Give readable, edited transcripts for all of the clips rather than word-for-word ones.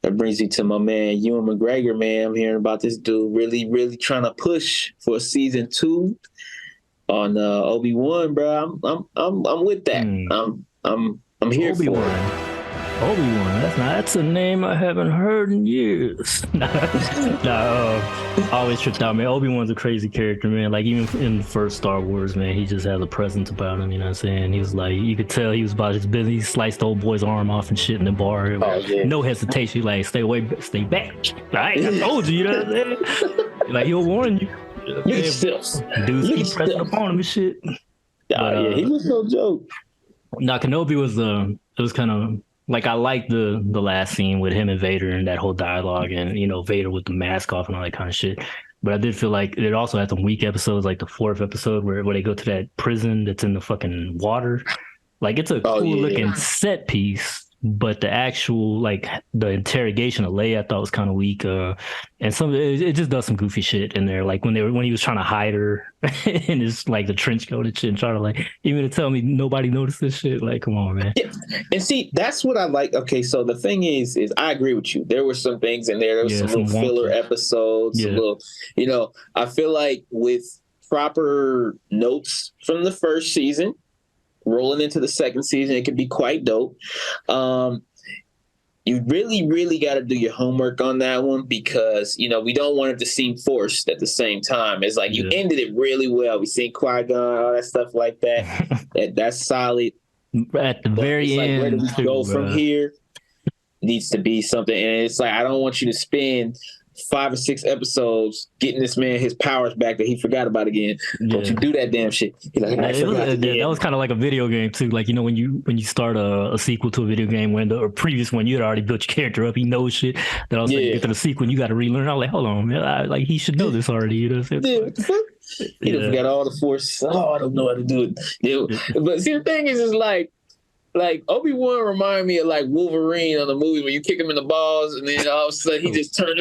that brings you to my man Ewan McGregor, man. I'm hearing about this dude really trying to push for a season 2 on Obi Wan, bro. I'm with that. I'm here for it. Obi-Wan, that's a name I haven't heard in years. Always tripped out, man. Obi-Wan's a crazy character, man. Like, even in the first Star Wars, man, he just has a presence about him, you know what I'm saying? He was like, you could tell he was about his business. He sliced the old boy's arm off and shit in the bar. No hesitation, like, stay away, stay back. Right? I told you, you know what I'm saying? Like, he'll warn you. Dudes keep pressing upon him and shit. He was no joke. Now, Kenobi was, it was kind of, like, I liked the last scene with him and Vader and that whole dialogue and, you know, Vader with the mask off and all that kind of shit. But I did feel like it also had some weak episodes, like the 4th episode where they go to that prison that's in the fucking water. Like, it's a cool looking set piece, but the actual, like, the interrogation of Leia I thought was kind of weak. And it just does some goofy shit in there. Like when he was trying to hide her in his, like, the trench coat and shit and trying to, like, even to tell me nobody noticed this shit. Like, come on, man. Yeah. And see, that's what I like. Okay, so the thing is I agree with you. There were some things in there. There was some little filler episodes. Some little, you know, I feel like with proper notes from the first season, rolling into the second season, it could be quite dope. You really got to do your homework on that one because, you know, we don't want it to seem forced at the same time. It's like you ended it really well. We seen Qui-Gon, all that stuff like that. That's solid. At the very end, where do we go from here? Needs to be something. And it's like, I don't want you to spend 5 or 6 episodes getting this man his powers back that he forgot about again. Don't you do that damn shit. Like, that was kind of like a video game too. Like, you know, when you start a sequel to a video game, when the previous one you had already built your character up, he knows shit. Then all of a sudden you get to the sequel, you got to relearn. I'm like, hold on, man, like he should know this already. You know what I'm saying? He done forgot all the force. Oh, I don't know how to do it. But see, the thing is like Obi-Wan reminded me of like Wolverine on the movie when you kick him in the balls and then all of a sudden he just turned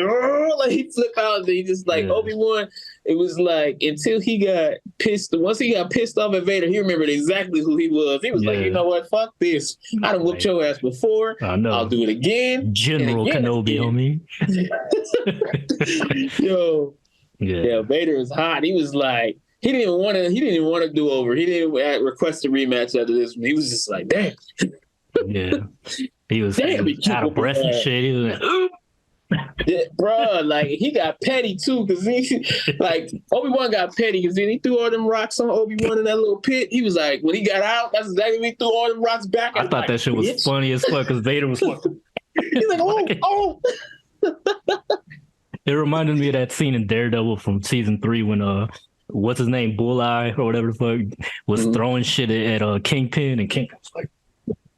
like he flipped out and he just like Obi-Wan. It was like until he got pissed. Once he got pissed off at Vader, he remembered exactly who he was. He was like, you know what? Fuck this. I done whooped your ass before. I'll do it again. General Kenobi on me. Yo. Yeah, Vader is hot. He was like, he didn't even want to do over. He didn't request a rematch after this one. He was just like, damn. Yeah. He was out of breath and shit. He was like, bro, like he got petty too, because he like Obi-Wan got petty because then he threw all them rocks on Obi-Wan in that little pit. He was like, when he got out, that's exactly when he threw all them rocks back. I thought that shit was funny as fuck because Vader was like, he's like, oh. It reminded me of that scene in Daredevil from season 3 when what's his name, Bullseye or whatever the fuck, was throwing shit at Kingpin, and Kingpin was like,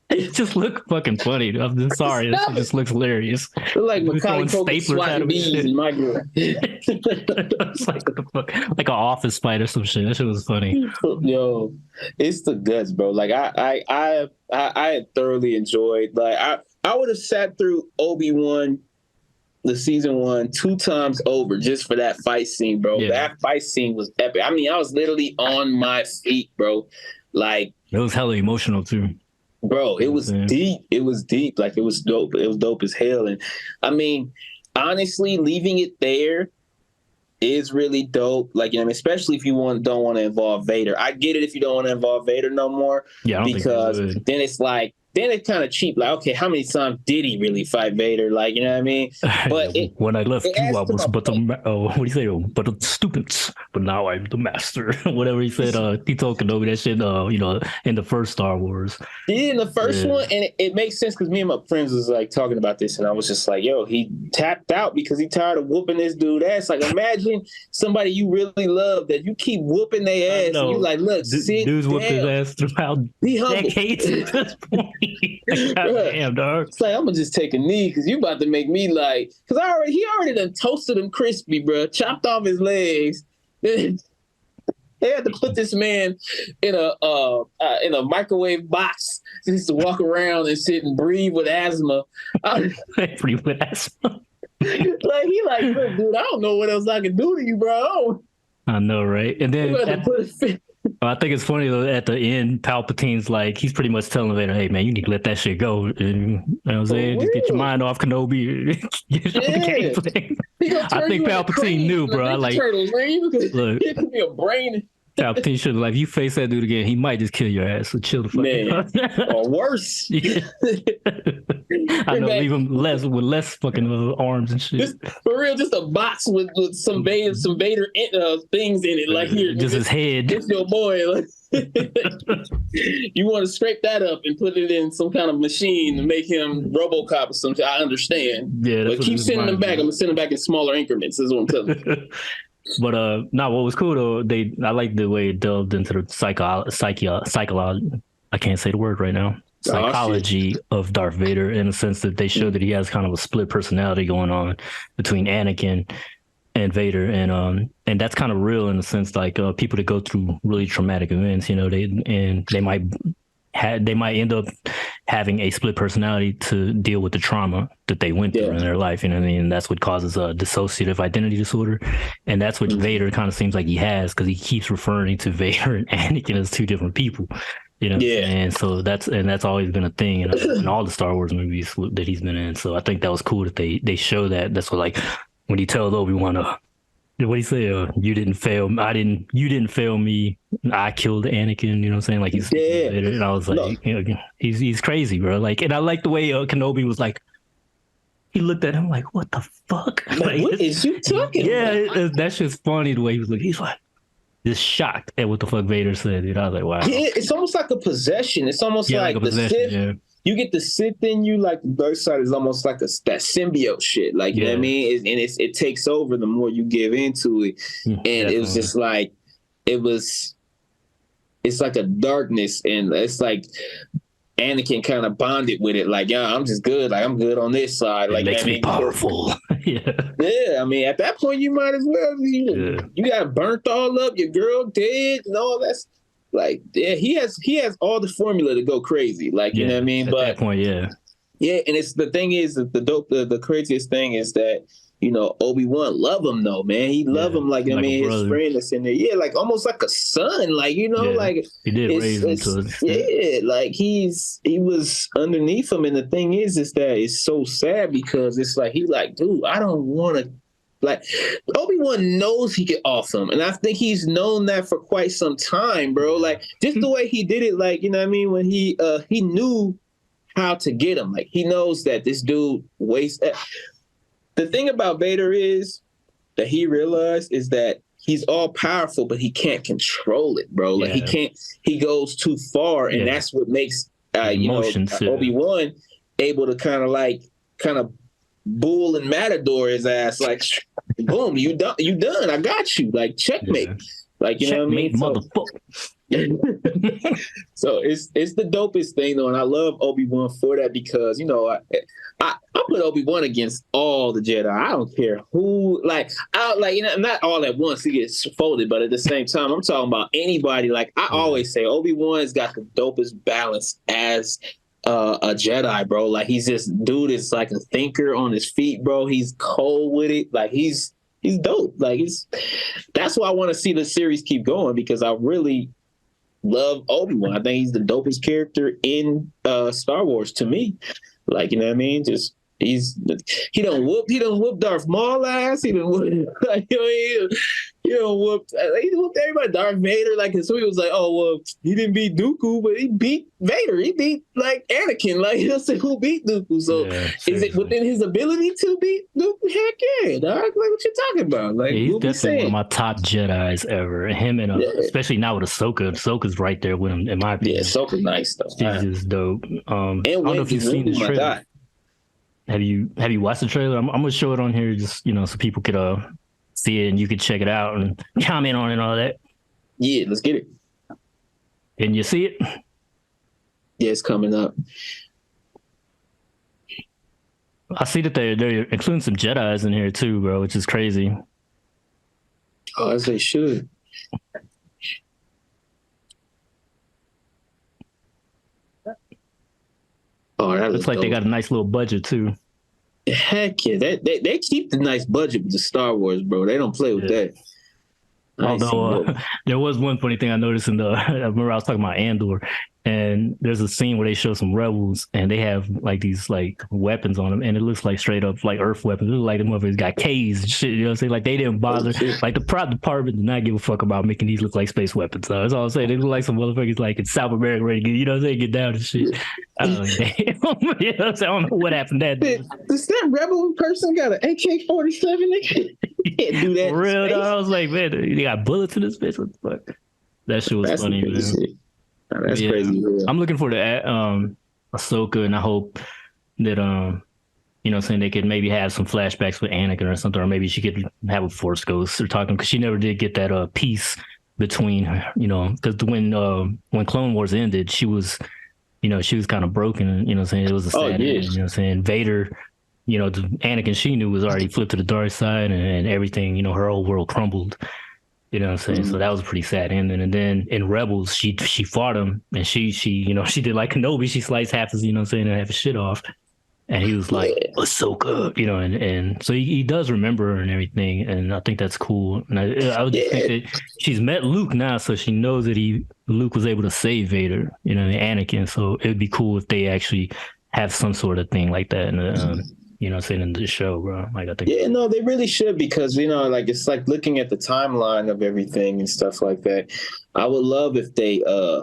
it just looked fucking funny. I'm just sorry, it just looks hilarious. Like Macaulay Culkin swatting bees in my girl. It's like what the fuck, like an office fight or some shit. That shit was funny. Yo, it's the guts, bro. Like I thoroughly enjoyed. Like I would have sat through Obi-Wan, the season 1, 2 times over just for that fight scene, bro. That fight scene was epic. I mean, I was literally on my feet, bro. Like, it was hella emotional too, bro. It was deep. It was deep. Like, it was dope. It was dope as hell. And I mean, honestly, leaving it there is really dope. Like, you know, especially if you don't want to involve Vader. I get it if you don't want to involve Vader no more. Yeah, because then it's like, then it's kind of cheap. Like, okay, how many times did he really fight Vader? Like, you know what I mean? But when I left you, I was but what do you say? But the students. But now I'm the master. Whatever he said. He told Kenobi that shit. You know, in the first Star Wars. Yeah, in the first one, and it makes sense because me and my friends was like talking about this, and I was just like, yo, he tapped out because he tired of whooping this dude ass. Like, imagine somebody you really love that you keep whooping their ass, and you like, look, sit dudes down. Whooped his ass throughout decades at this point. Damn, dog. It's like, I'm gonna just take a knee because you about to make me like, because he already done toasted him crispy, bro. Chopped off his legs. They had to put this man in a microwave box just to walk around and sit and breathe with asthma. Breathe with asthma. Like, he like, look, dude, I don't know what else I can do to you, bro. I know, right? And then I think it's funny though. At the end, Palpatine's like, he's pretty much telling Vader, "Hey man, you need to let that shit go." And, you know what I'm saying? Just get your mind off Kenobi. Get on the gameplay. I think Palpatine knew, bro. I like, turtles, man. look, It could be a brain. Palpatine should have, like, if you face that dude again, he might just kill your ass. So chill the fuck out. Or worse. Yeah. I know, leave him with less fucking arms and shit. For real, just a box with some Vader things in it. Like, here, just his head. Just your boy. Like, you want to scrape that up and put it in some kind of machine to make him RoboCop or something. I understand. Yeah, but keep sending them back. I'm gonna send them back in smaller increments. Is what I'm telling you. But what was cool though, I like the way it delved into the psychology. I can't say the word right now. Psychology of Darth Vader, in the sense that they showed that he has kind of a split personality going on between Anakin and Vader, and that's kind of real in the sense, like, people that go through really traumatic events, you know, they might end up having a split personality to deal with the trauma that they went through in their life. You know what I mean? And that's what causes a dissociative identity disorder. And that's what Vader kind of seems like he has, because he keeps referring to Vader and Anakin as two different people. You know? And so that's always been a thing in all the Star Wars movies that he's been in. So I think that was cool that they show that. That's what, like, when he tells Obi-Wan, what do you say? You didn't fail. You didn't fail me. I killed Anakin. You know what I'm saying? Like, he's and I was like, you know, he's crazy, bro. Like, and I like the way Kenobi was like, he looked at him like, what the fuck? Like, what is you talking about? That's just funny the way he was looking. He's like, just shocked at what the fuck Vader said. Dude, I was like, wow. Yeah, it's almost like a possession. It's almost like the Sith. You get the Sith in you, like the dark side is almost like that symbiote shit. Like, you know what I mean? It takes over the more you give into it. And it was just like, it's like a darkness, and it's like Anakin kind of bonded with it. Like, yeah, I'm just good. Like, I'm good on this side. Like, it makes me powerful. I mean, at that point, you might as well. You got burnt all up. Your girl dead and all that's. Like, he has all the formula to go crazy. Like, you know what I mean? But at that point, and it's the thing is that the craziest thing is that, you know, Obi-Wan love him though, man. He love him like, I mean, his friend that's in there. Yeah, like almost like a son. Like, you know, like he did raise him to us. Yeah, like he was underneath him, and the thing is that it's so sad because it's like he like, dude, I don't want to. Like, Obi-Wan knows he get off him, and I think he's known that for quite some time, bro. Like, just the way he did it, like, you know what I mean? When he knew how to get him. Like, he knows that this dude wastes. The thing about Vader is that he realized is that he's all powerful, but he can't control it, bro. Like, he goes too far, and that's what makes Obi-Wan able to kind of bull and matador his ass, like, boom, you done, I got you, like, checkmate. Like, you know what I mean? Motherfucker. So it's the dopest thing though, and I love Obi-Wan for that, because, you know, I put Obi-Wan against all the Jedi. I don't care who, like, you know, not all at once he gets folded, but at the same time, I'm talking about anybody. Like, I always say Obi-Wan's got the dopest balance as a Jedi, bro. Like, he's this dude is like a thinker on his feet, bro. He's cold with it. Like, he's dope. Like, that's why I want to see the series keep going, because I really love Obi-Wan. I think he's the dopest character in Star Wars to me. Like, you know what I mean? Just he done whoop Darth Maul ass. He done whoop, like, he whooped everybody. Darth Vader, like, so he was like, oh well, he didn't beat Dooku, but he beat Vader. He beat like Anakin. Like, he'll say who beat Dooku. So is it within his ability to beat Dooku? Heck yeah, dog. Like, what you talking about? Like, he's definitely one of my top Jedis ever. Him and especially now with Ahsoka. Ahsoka's right there with him, in my opinion. Yeah, Ahsoka's nice though. She's just dope. I don't know if you've seen the trailer. Have you watched the trailer? I'm gonna show it on here, just, you know, so people could see it and you could check it out and comment on it and all that. Yeah, let's get it. Can you see it? Yeah, it's coming up. I see that they're including some Jedis in here too, bro, which is crazy. Oh, as they should. Oh, that looks like dope. They got a nice little budget too. Heck yeah, they keep the nice budget with the Star Wars, bro. They don't play with that. Although there was one funny thing I noticed I remember I was talking about Andor, and there's a scene where they show some rebels and they have like these like weapons on them, and it looks like straight up like Earth weapons. It looks like the motherfuckers got K's and shit. You know what I'm saying? Like they didn't bother. Like the prop department did not give a fuck about making these look like space weapons. So that's all I'm saying. They look like some motherfuckers like in South America ready to get, you know what I'm saying, get down and shit. I don't know. You know what I'm saying? I don't know what happened that day. Does that rebel person got an AK-47? They can't do that. For real, though, I was like, man, they got bullets in this bitch. What the fuck? That shit was funny, man. That's crazy. I'm looking for the Ahsoka, and I hope that you know what I'm saying, they could maybe have some flashbacks with Anakin or something, or maybe she could have a Force ghost or talking, because she never did get that peace between her, you know, because when Clone Wars ended, she was kind of broken, you know what I'm saying? It was a sad ending, you know what I'm saying? Vader, you know, the Anakin she knew was already flipped to the dark side, and everything, you know, her whole world crumbled. You know what I'm saying? So that was a pretty sad ending. And then in Rebels, she fought him, and she you know, she did like Kenobi, she sliced half his, you know what I'm saying, and half his shit off. And he was like, Ahsoka, you know, and so he does remember her and everything, and I think that's cool. And I would just think that she's met Luke now, so she knows that Luke was able to save Vader, you know, Anakin. So it would be cool if they actually have some sort of thing like that in the you know, saying in the show, bro. Like I think. Yeah, no, they really should, because you know, like it's like looking at the timeline of everything and stuff like that. I would love if they,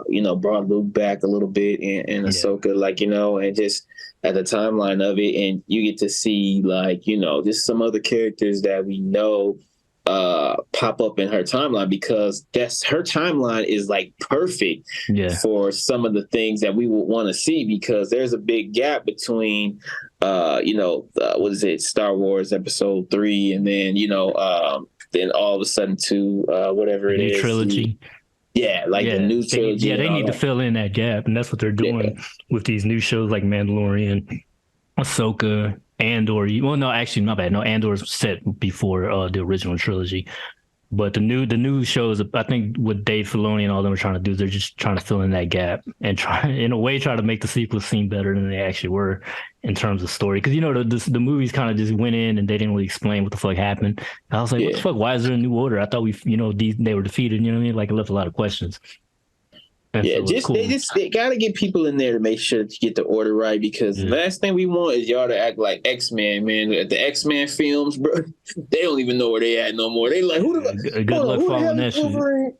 you know, brought Luke back a little bit and Ahsoka, like, you know, and just at the timeline of it, and you get to see, like, you know, just some other characters that we know pop up in her timeline, because her timeline is like perfect for some of the things that we would want to see, because there's a big gap between you know, what is it, Star Wars Episode 3, and then, you know, then all of a sudden to whatever it is, trilogy. The new trilogy. They need to fill in that gap, and that's what they're doing with these new shows like Mandalorian, Ahsoka, Andor. Well, no, actually, my bad. No, Andor's set before the original trilogy. But the new shows, I think what Dave Filoni and all them are trying to do, they're just trying to fill in that gap and try to make the sequels seem better than they actually were in terms of story. Because, you know, the movies kind of just went in and they didn't really explain what the fuck happened. I was like, what the fuck? Why is there a new order? I thought they were defeated. You know what I mean? Like, it left a lot of questions. And so cool. they gotta get people in there to make sure to get the order right, because the last thing we want is y'all to act like X-Men, man. The X-Men films, bro, they don't even know where they at no more. They like, who the good luck following that shit.